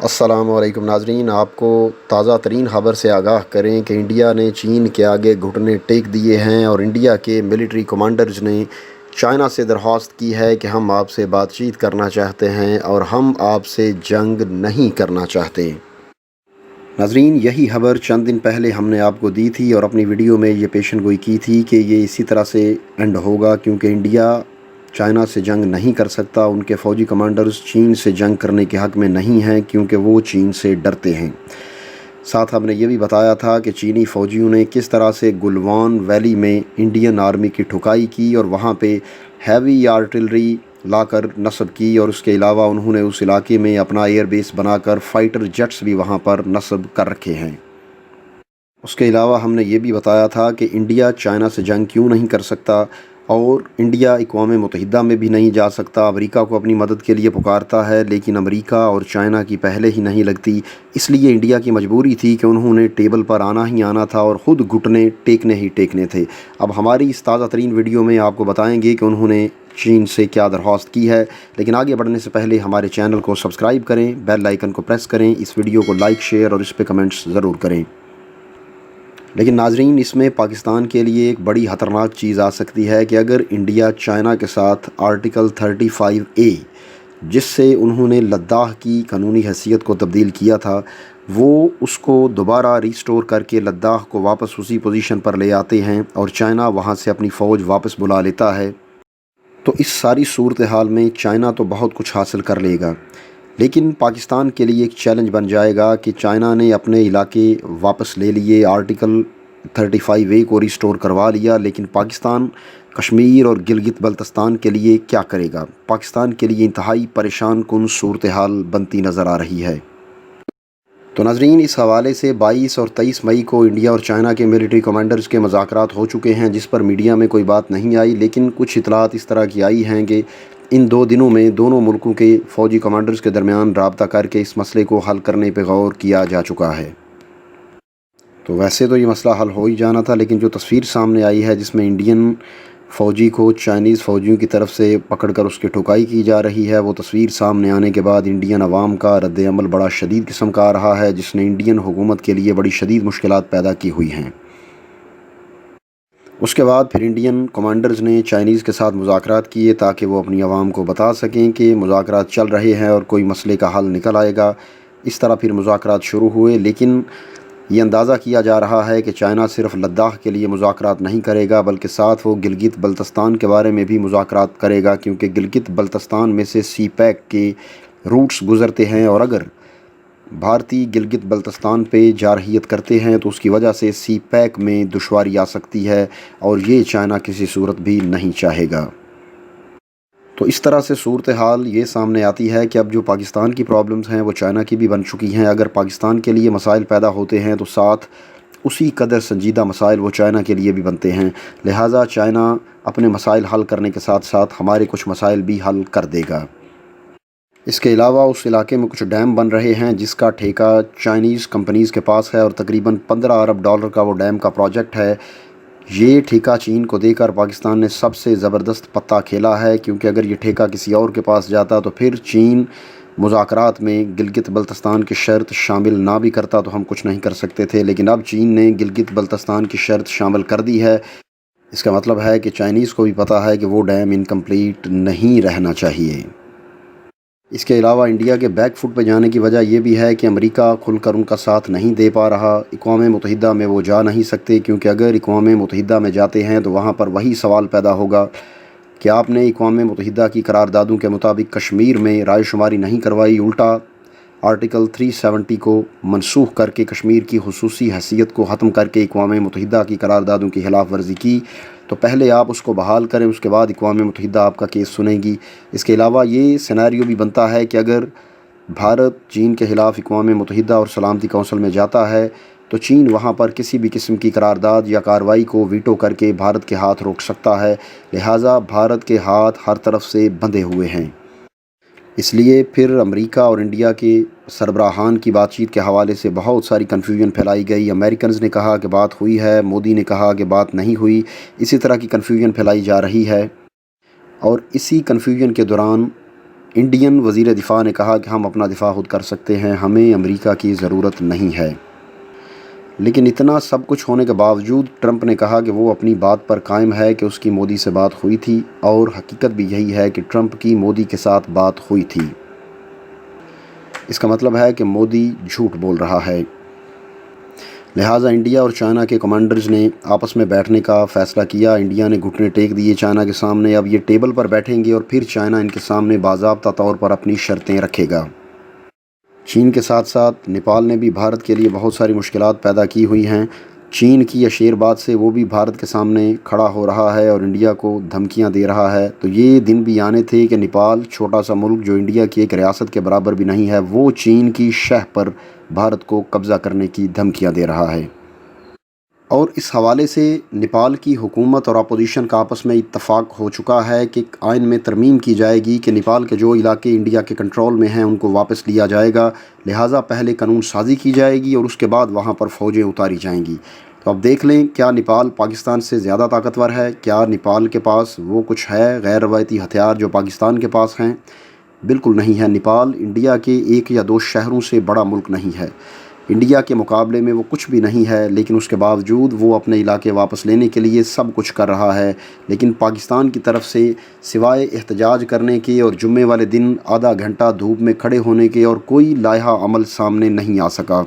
السلام علیکم ناظرین، آپ کو تازہ ترین خبر سے آگاہ کریں کہ انڈیا نے چین کے آگے گھٹنے ٹیک دیے ہیں اور انڈیا کے ملٹری کمانڈرز نے چائنا سے درخواست کی ہے کہ ہم آپ سے بات چیت کرنا چاہتے ہیں اور ہم آپ سے جنگ نہیں کرنا چاہتے۔ ناظرین، یہی خبر چند دن پہلے ہم نے آپ کو دی تھی اور اپنی ویڈیو میں یہ پیشن گوئی کی تھی کہ یہ اسی طرح سے اینڈ ہوگا، کیونکہ انڈیا چائنا سے جنگ نہیں کر سکتا۔ ان کے فوجی کمانڈرز چین سے جنگ کرنے کے حق میں نہیں ہیں کیونکہ وہ چین سے ڈرتے ہیں۔ ساتھ ہم نے یہ بھی بتایا تھا کہ چینی فوجیوں نے کس طرح سے گلوان ویلی میں انڈین آرمی کی ٹھکائی کی اور وہاں پہ ہیوی آرٹلری لا کر نصب کی، اور اس کے علاوہ انہوں نے اس علاقے میں اپنا ایئر بیس بنا کر فائٹر جیٹس بھی وہاں پر نصب کر رکھے ہیں۔ اس کے علاوہ ہم نے یہ بھی بتایا تھا کہ انڈیا چائنا سے جنگ کیوں نہیں کر سکتا، اور انڈیا اقوام متحدہ میں بھی نہیں جا سکتا۔ امریکہ کو اپنی مدد کے لیے پکارتا ہے لیکن امریکہ اور چائنا کی پہلے ہی نہیں لگتی، اس لیے انڈیا کی مجبوری تھی کہ انہوں نے ٹیبل پر آنا ہی آنا تھا اور خود گھٹنے ٹیکنے ہی ٹیکنے تھے۔ اب ہماری اس تازہ ترین ویڈیو میں آپ کو بتائیں گے کہ انہوں نے چین سے کیا درخواست کی ہے، لیکن آگے بڑھنے سے پہلے ہمارے چینل کو سبسکرائب کریں، بیل آئیکن کو پریس کریں، اس ویڈیو کو لائک شیئر اور اس پہ کمنٹس ضرور کریں۔ لیکن ناظرین، اس میں پاکستان کے لیے ایک بڑی خطرناک چیز آ سکتی ہے کہ اگر انڈیا چائنا کے ساتھ آرٹیکل 35A، جس سے انہوں نے لداخ کی قانونی حیثیت کو تبدیل کیا تھا، وہ اس کو دوبارہ ریسٹور کر کے لداخ کو واپس اسی پوزیشن پر لے آتے ہیں اور چائنا وہاں سے اپنی فوج واپس بلا لیتا ہے، تو اس ساری صورتحال میں چائنا تو بہت کچھ حاصل کر لے گا، لیکن پاکستان کے لیے ایک چیلنج بن جائے گا کہ چائنا نے اپنے علاقے واپس لے لیے، آرٹیکل 35A کو ریسٹور کروا لیا، لیکن پاکستان کشمیر اور گلگت بلتستان کے لیے کیا کرے گا؟ پاکستان کے لیے انتہائی پریشان کن صورتحال بنتی نظر آ رہی ہے۔ تو ناظرین، اس حوالے سے 22 اور 23 مئی کو انڈیا اور چائنا کے ملٹری کمانڈرز کے مذاکرات ہو چکے ہیں، جس پر میڈیا میں کوئی بات نہیں آئی، لیکن کچھ اطلاعات اس طرح کی آئی ہیں کہ ان 2 دنوں میں دونوں ملکوں کے فوجی کمانڈرز کے درمیان رابطہ کر کے اس مسئلے کو حل کرنے پہ غور کیا جا چکا ہے۔ تو ویسے تو یہ مسئلہ حل ہو ہی جانا تھا، لیکن جو تصویر سامنے آئی ہے جس میں انڈین فوجی کو چائنیز فوجیوں کی طرف سے پکڑ کر اس کی ٹھکائی کی جا رہی ہے، وہ تصویر سامنے آنے کے بعد انڈین عوام کا رد عمل بڑا شدید قسم کا آ رہا ہے، جس نے انڈین حکومت کے لیے بڑی شدید مشکلات پیدا کی ہوئی ہیں۔ اس کے بعد پھر انڈین کمانڈرز نے چائنیز کے ساتھ مذاکرات کیے تاکہ وہ اپنی عوام کو بتا سکیں کہ مذاکرات چل رہے ہیں اور کوئی مسئلے کا حل نکل آئے گا۔ اس طرح پھر مذاکرات شروع ہوئے، لیکن یہ اندازہ کیا جا رہا ہے کہ چائنا صرف لداخ کے لیے مذاکرات نہیں کرے گا، بلکہ ساتھ وہ گلگت بلتستان کے بارے میں بھی مذاکرات کرے گا، کیونکہ گلگت بلتستان میں سے سی پیک کے روٹس گزرتے ہیں، اور اگر بھارتی گلگت بلتستان پہ جارحیت کرتے ہیں تو اس کی وجہ سے سی پیک میں دشواری آ سکتی ہے، اور یہ چائنا کسی صورت بھی نہیں چاہے گا۔ تو اس طرح سے صورتحال یہ سامنے آتی ہے کہ اب جو پاکستان کی پرابلمز ہیں وہ چائنا کی بھی بن چکی ہیں۔ اگر پاکستان کے لیے مسائل پیدا ہوتے ہیں تو ساتھ اسی قدر سنجیدہ مسائل وہ چائنا کے لیے بھی بنتے ہیں، لہٰذا چائنا اپنے مسائل حل کرنے کے ساتھ ساتھ ہمارے کچھ مسائل بھی حل کر دے گا۔ اس کے علاوہ اس علاقے میں کچھ ڈیم بن رہے ہیں جس کا ٹھیکہ چائنیز کمپنیز کے پاس ہے، اور تقریباً $15 ارب کا وہ ڈیم کا پروجیکٹ ہے۔ یہ ٹھیکہ چین کو دے کر پاکستان نے سب سے زبردست پتہ کھیلا ہے، کیونکہ اگر یہ ٹھیکہ کسی اور کے پاس جاتا تو پھر چین مذاکرات میں گلگت بلتستان کی شرط شامل نہ بھی کرتا تو ہم کچھ نہیں کر سکتے تھے، لیکن اب چین نے گلگت بلتستان کی شرط شامل کر دی ہے۔ اس کا مطلب ہے کہ چائنیز کو بھی پتہ ہے کہ وہ ڈیم انکمپلیٹ نہیں رہنا چاہیے۔ اس کے علاوہ انڈیا کے بیک فٹ پہ جانے کی وجہ یہ بھی ہے کہ امریکہ کھل کر ان کا ساتھ نہیں دے پا رہا۔ اقوام متحدہ میں وہ جا نہیں سکتے، کیونکہ اگر اقوام متحدہ میں جاتے ہیں تو وہاں پر وہی سوال پیدا ہوگا کہ آپ نے اقوام متحدہ کی قراردادوں کے مطابق کشمیر میں رائے شماری نہیں کروائی، الٹا آرٹیکل 370 کو منسوخ کر کے کشمیر کی خصوصی حیثیت کو ختم کر کے اقوام متحدہ کی قراردادوں کی خلاف ورزی کی، تو پہلے آپ اس کو بحال کریں، اس کے بعد اقوام متحدہ آپ کا کیس سنے گی۔ اس کے علاوہ یہ سینیریو بھی بنتا ہے کہ اگر بھارت چین کے خلاف اقوام متحدہ اور سلامتی کونسل میں جاتا ہے تو چین وہاں پر کسی بھی قسم کی قرارداد یا کارروائی کو ویٹو کر کے بھارت کے ہاتھ روک سکتا ہے، لہٰذا بھارت کے ہاتھ ہر طرف سے بندھے ہوئے ہیں۔ اس لیے پھر امریکہ اور انڈیا کے سربراہان کی بات چیت کے حوالے سے بہت ساری کنفیوژن پھیلائی گئی۔ امریکنز نے کہا کہ بات ہوئی ہے، مودی نے کہا کہ بات نہیں ہوئی، اسی طرح کی کنفیوژن پھیلائی جا رہی ہے، اور اسی کنفیوژن کے دوران انڈین وزیر دفاع نے کہا کہ ہم اپنا دفاع خود کر سکتے ہیں، ہمیں امریکہ کی ضرورت نہیں ہے۔ لیکن اتنا سب کچھ ہونے کے باوجود ٹرمپ نے کہا کہ وہ اپنی بات پر قائم ہے کہ اس کی مودی سے بات ہوئی تھی، اور حقیقت بھی یہی ہے کہ ٹرمپ کی مودی کے ساتھ بات ہوئی تھی۔ اس کا مطلب ہے کہ مودی جھوٹ بول رہا ہے۔ لہٰذا انڈیا اور چائنا کے کمانڈرز نے آپس میں بیٹھنے کا فیصلہ کیا۔ انڈیا نے گھٹنے ٹیک دیے چائنا کے سامنے۔ اب یہ ٹیبل پر بیٹھیں گے اور پھر چائنا ان کے سامنے باضابطہ طور پر اپنی شرطیں رکھے گا۔ چین کے ساتھ ساتھ نیپال نے بھی بھارت کے لیے بہت ساری مشکلات پیدا کی ہوئی ہیں۔ چین کی اشیر بات سے وہ بھی بھارت کے سامنے کھڑا ہو رہا ہے اور انڈیا کو دھمکیاں دے رہا ہے۔ تو یہ دن بھی آنے تھے کہ نیپال، چھوٹا سا ملک جو انڈیا کی ایک ریاست کے برابر بھی نہیں ہے، وہ چین کی شہ پر بھارت کو قبضہ کرنے کی دھمکیاں دے رہا ہے۔ اور اس حوالے سے نیپال کی حکومت اور اپوزیشن کا آپس میں اتفاق ہو چکا ہے کہ آئین میں ترمیم کی جائے گی کہ نیپال کے جو علاقے انڈیا کے کنٹرول میں ہیں ان کو واپس لیا جائے گا۔ لہٰذا پہلے قانون سازی کی جائے گی اور اس کے بعد وہاں پر فوجیں اتاری جائیں گی۔ تو اب دیکھ لیں، کیا نیپال پاکستان سے زیادہ طاقتور ہے؟ کیا نیپال کے پاس وہ کچھ ہے، غیر روایتی ہتھیار جو پاکستان کے پاس ہیں؟ بالکل نہیں ہے۔ نیپال انڈیا کے 1 یا 2 شہروں سے بڑا ملک نہیں ہے۔ انڈیا کے مقابلے میں وہ کچھ بھی نہیں ہے، لیکن اس کے باوجود وہ اپنے علاقے واپس لینے کے لیے سب کچھ کر رہا ہے۔ لیکن پاکستان کی طرف سے سوائے احتجاج کرنے کے اور جمعے والے دن آدھا گھنٹہ دھوپ میں کھڑے ہونے کے اور کوئی لائحہ عمل سامنے نہیں آ سکا۔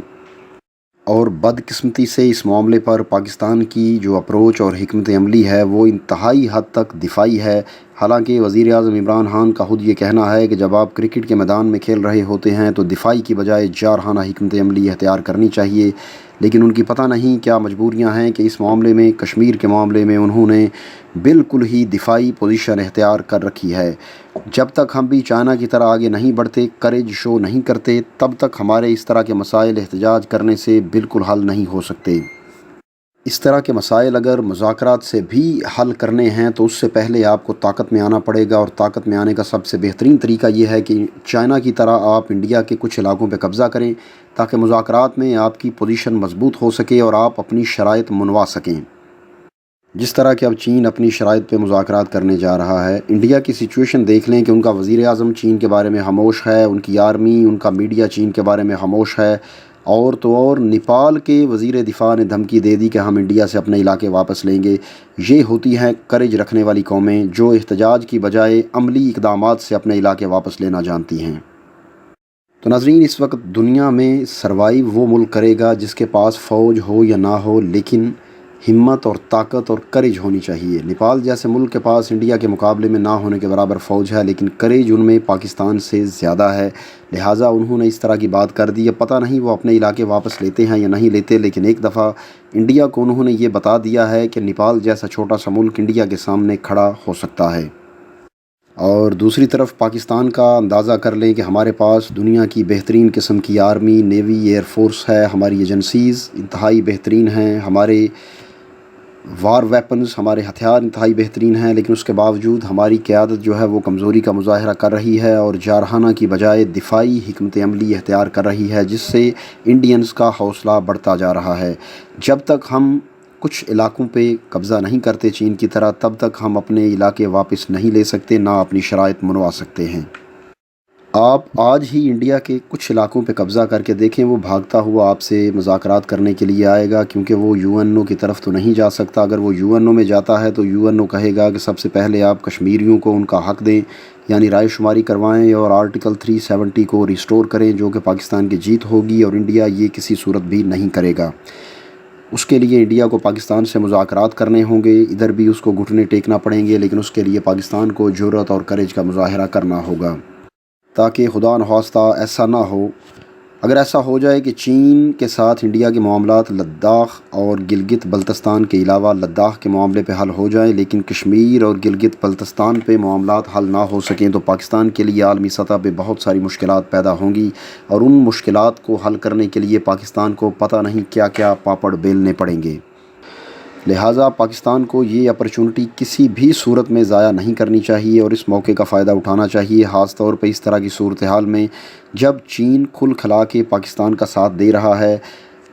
اور بدقسمتی سے اس معاملے پر پاکستان کی جو اپروچ اور حکمت عملی ہے وہ انتہائی حد تک دفاعی ہے۔ حالانکہ وزیر اعظم عمران خان کا خود یہ کہنا ہے کہ جب آپ کرکٹ کے میدان میں کھیل رہے ہوتے ہیں تو دفاعی کی بجائے جارحانہ حکمت عملی اختیار کرنی چاہیے، لیکن ان کی پتہ نہیں کیا مجبوریاں ہیں کہ اس معاملے میں، کشمیر کے معاملے میں انہوں نے بالکل ہی دفاعی پوزیشن اختیار کر رکھی ہے۔ جب تک ہم بھی چائنا کی طرح آگے نہیں بڑھتے، کریج شو نہیں کرتے، تب تک ہمارے اس طرح کے مسائل احتجاج کرنے سے بالکل حل نہیں ہو سکتے۔ اس طرح کے مسائل اگر مذاکرات سے بھی حل کرنے ہیں تو اس سے پہلے آپ کو طاقت میں آنا پڑے گا، اور طاقت میں آنے کا سب سے بہترین طریقہ یہ ہے کہ چائنا کی طرح آپ انڈیا کے کچھ علاقوں پہ قبضہ کریں تاکہ مذاکرات میں آپ کی پوزیشن مضبوط ہو سکے اور آپ اپنی شرائط منوا سکیں۔ جس طرح کہ اب چین اپنی شرائط پہ مذاکرات کرنے جا رہا ہے۔ انڈیا کی سچویشن دیکھ لیں کہ ان کا وزیر اعظم چین کے بارے میں خاموش ہے، ان کی آرمی، ان کا میڈیا چین کے بارے میں خاموش ہے، اور تو اور نیپال کے وزیر دفاع نے دھمکی دے دی کہ ہم انڈیا سے اپنے علاقے واپس لیں گے۔ یہ ہوتی ہیں کریج رکھنے والی قومیں جو احتجاج کی بجائے عملی اقدامات سے اپنے علاقے واپس لینا جانتی ہیں۔ تو ناظرین، اس وقت دنیا میں سروائیو وہ ملک کرے گا جس کے پاس فوج ہو یا نہ ہو، لیکن ہمت اور طاقت اور کریج ہونی چاہیے۔ نیپال جیسے ملک کے پاس انڈیا کے مقابلے میں نہ ہونے کے برابر فوج ہے، لیکن کریج ان میں پاکستان سے زیادہ ہے۔ لہٰذا انہوں نے اس طرح کی بات کر دی۔ اب پتہ نہیں وہ اپنے علاقے واپس لیتے ہیں یا نہیں لیتے، لیکن ایک دفعہ انڈیا کو انہوں نے یہ بتا دیا ہے کہ نیپال جیسا چھوٹا سا ملک انڈیا کے سامنے کھڑا ہو سکتا ہے۔ اور دوسری طرف پاکستان کا اندازہ کر لیں کہ ہمارے پاس دنیا کی بہترین قسم کی آرمی، نیوی، ایئر فورس ہے، ہماری ایجنسیز انتہائی بہترین ہیں، ہمارے وار ویپنز، ہمارے ہتھیار انتہائی بہترین ہیں، لیکن اس کے باوجود ہماری قیادت جو ہے وہ کمزوری کا مظاہرہ کر رہی ہے اور جارحانہ کی بجائے دفاعی حکمت عملی اختیار کر رہی ہے، جس سے انڈینز کا حوصلہ بڑھتا جا رہا ہے۔ جب تک ہم کچھ علاقوں پہ قبضہ نہیں کرتے چین کی طرح، تب تک ہم اپنے علاقے واپس نہیں لے سکتے، نہ اپنی شرائط منوا سکتے ہیں۔ آپ آج ہی انڈیا کے کچھ علاقوں پہ قبضہ کر کے دیکھیں، وہ بھاگتا ہوا آپ سے مذاکرات کرنے کے لیے آئے گا، کیونکہ وہ یو این او کی طرف تو نہیں جا سکتا۔ اگر وہ یو این او میں جاتا ہے تو یو این او کہے گا کہ سب سے پہلے آپ کشمیریوں کو ان کا حق دیں، یعنی رائے شماری کروائیں اور آرٹیکل 370 کو ریسٹور کریں، جو کہ پاکستان کی جیت ہوگی، اور انڈیا یہ کسی صورت بھی نہیں کرے گا۔ اس کے لیے انڈیا کو پاکستان سے مذاکرات کرنے ہوں گے، ادھر بھی اس کو گھٹنے ٹیکنا پڑیں گے، لیکن اس کے لیے پاکستان کو جرأت اور کریج کا مظاہرہ کرنا ہوگا، تاکہ خدا نخواستہ ایسا نہ ہو۔ اگر ایسا ہو جائے کہ چین کے ساتھ انڈیا کے معاملات لداخ اور گلگت بلتستان کے علاوہ لداخ کے معاملے پہ حل ہو جائیں، لیکن کشمیر اور گلگت بلتستان پہ معاملات حل نہ ہو سکیں، تو پاکستان کے لیے عالمی سطح پہ بہت ساری مشکلات پیدا ہوں گی، اور ان مشکلات کو حل کرنے کے لیے پاکستان کو پتہ نہیں کیا کیا پاپڑ بیلنے پڑیں گے۔ لہٰذا پاکستان کو یہ اپرچونٹی کسی بھی صورت میں ضائع نہیں کرنی چاہیے اور اس موقع کا فائدہ اٹھانا چاہیے، خاص طور پہ اس طرح کی صورتحال میں جب چین کھل کھلا کے پاکستان کا ساتھ دے رہا ہے۔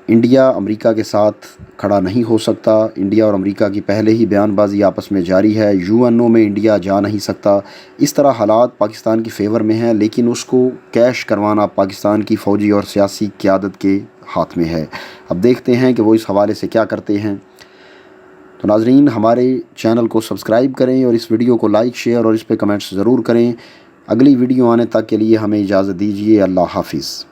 انڈیا امریکہ کے ساتھ کھڑا نہیں ہو سکتا۔ انڈیا اور امریکہ کی پہلے ہی بیان بازی آپس میں جاری ہے۔ UN میں انڈیا جا نہیں سکتا۔ اس طرح حالات پاکستان کی فیور میں ہیں، لیکن اس کو کیش کروانا پاکستان کی فوجی اور سیاسی قیادت کے ہاتھ میں ہے۔ اب دیکھتے ہیں کہ وہ اس حوالے سے کیا کرتے ہیں۔ تو ناظرین، ہمارے چینل کو سبسکرائب کریں اور اس ویڈیو کو لائک، شیئر اور اس پہ کمنٹس ضرور کریں۔ اگلی ویڈیو آنے تک کے لیے ہمیں اجازت دیجیے۔ اللہ حافظ۔